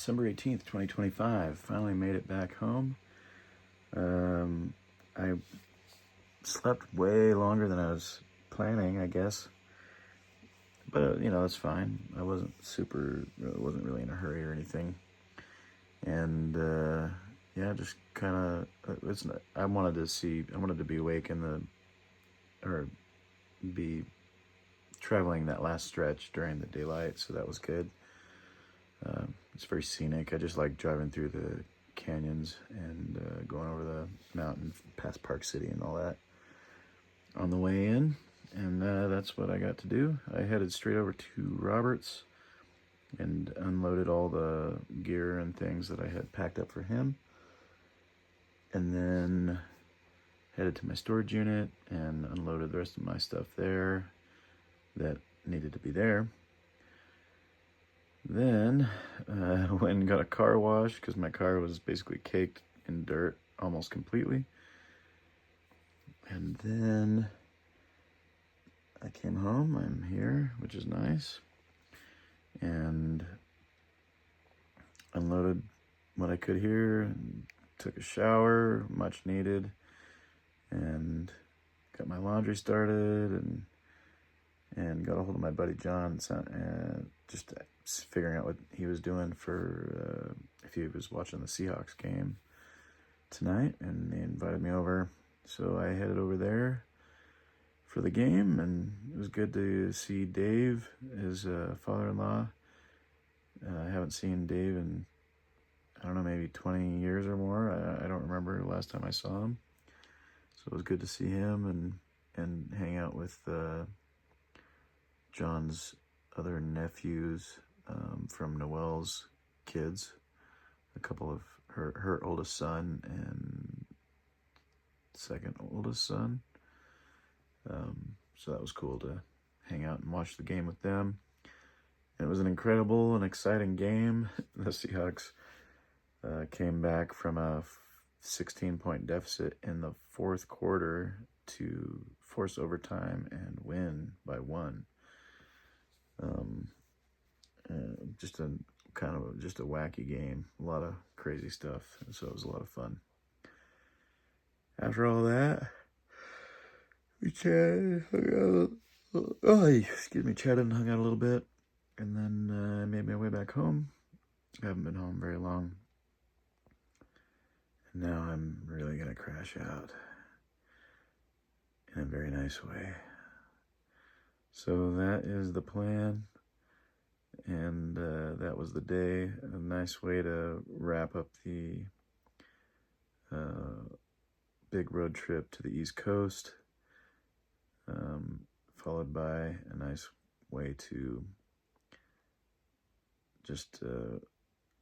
December 18th, 2025. Finally made it back home. I slept way longer than I was planning, I guess. But, that's fine. I wasn't really in a hurry or anything. And, just kind of, I wanted to be awake or be traveling that last stretch during the daylight, so that was good. It's very scenic. I just like driving through the canyons and going over the mountain past Park City and all that on the way in. And that's what I got to do. I headed straight over to Roberts and unloaded all the gear and things that I had packed up for him. And then headed to my storage unit and unloaded the rest of my stuff there that needed to be there. Then went and got a car wash because my car was basically caked in dirt almost completely. And then I came home. I'm here, which is nice. And unloaded what I could here and took a shower, much needed, and got my laundry started and got a hold of my buddy John, just figuring out what he was doing for if he was watching the Seahawks game tonight, and he invited me over. So I headed over there for the game, and it was good to see Dave, his father-in-law. I haven't seen Dave in, I don't know, maybe 20 years or more. I don't remember the last time I saw him. So it was good to see him and hang out with John's other nephews from Noelle's kids, a couple of her oldest son and second oldest son. So that was cool to hang out and watch the game with them. And it was an incredible and exciting game. The Seahawks came back from a 16-point deficit in the fourth quarter to force overtime and win by 1. Just a wacky game, a lot of crazy stuff, so it was a lot of fun. After all that, we chatted, chatted and hung out a little bit, and then I made my way back home. I haven't been home very long, and now I'm really gonna crash out in a very nice way. So that is the plan. And that was the day. A nice way to wrap up the big road trip to the East Coast, followed by a nice way to just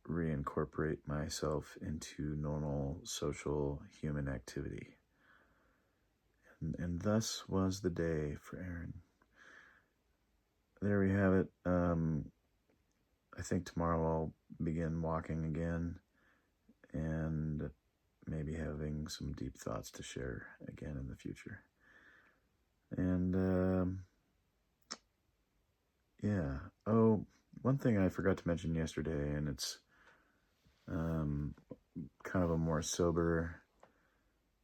reincorporate myself into normal social human activity. And thus was the day for Aaron. There we have it. I think tomorrow I'll begin walking again and maybe having some deep thoughts to share again in the future. And one thing I forgot to mention yesterday, and it's kind of a more sober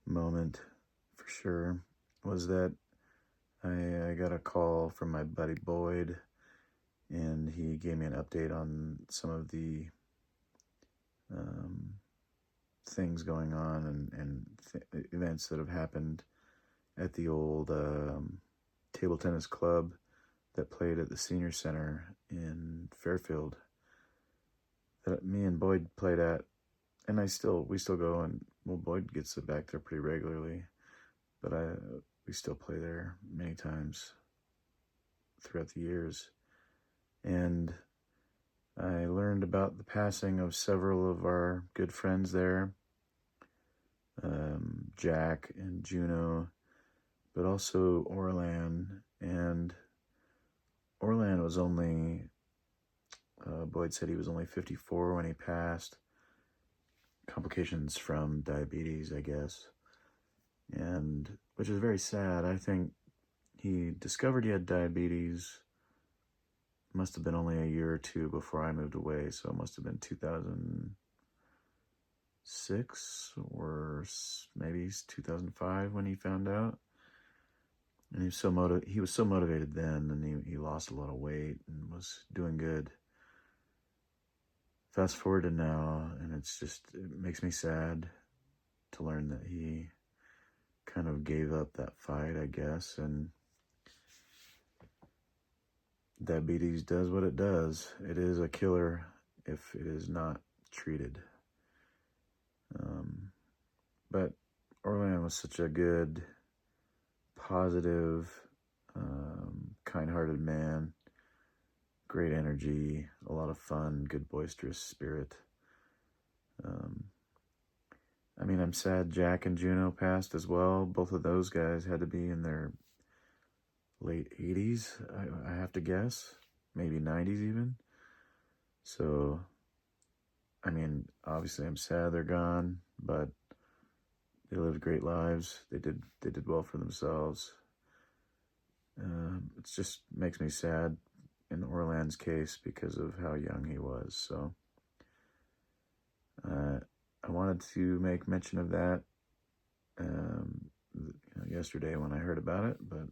moment for sure, was that I got a call from my buddy Boyd, and he gave me an update on some of the things going on and events that have happened at the old table tennis club that played at the senior center in Fairfield that me and Boyd played at, and we still go, and Boyd gets it back there pretty regularly, but we still play there many times throughout the years. And I learned about the passing of several of our good friends there, Jack and Juno, but also Orlan. And Orlan was only, Boyd said he was only 54 when he passed. Complications from diabetes, I guess. And which is very sad. I think he discovered he had diabetes must have been only a year or two before I moved away, so it must have been 2006 or maybe 2005 when he found out. And he was so motivated then, and he lost a lot of weight and was doing good. Fast forward to now, and it makes me sad to learn that he kind of gave up that fight, I guess, and diabetes does what it does. It is a killer if it is not treated. But Orlan was such a good, positive, kind-hearted man. Great energy, a lot of fun, good boisterous spirit. I mean, I'm sad Jack and Juno passed as well. Both of those guys had to be in their late 80s, I have to guess. Maybe 90s even. So, I mean, obviously I'm sad they're gone, but they lived great lives. They did well for themselves. It just makes me sad in Orlan's case because of how young he was. So I wanted to make mention of that yesterday when I heard about it, but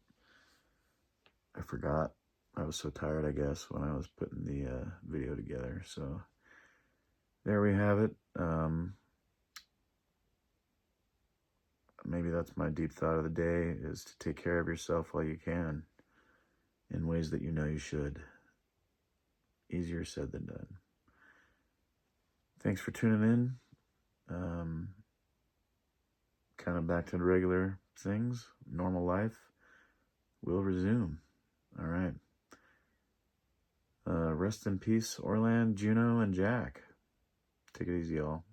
I forgot. I was so tired, I guess, when I was putting the video together. So there we have it. Maybe that's my deep thought of the day, is to take care of yourself while you can in ways that you know you should. Easier said than done. Thanks for tuning in. Kind of back to the regular things. Normal life will resume. All right. Rest in peace, Orlan, Juno, and Jack. Take it easy, y'all.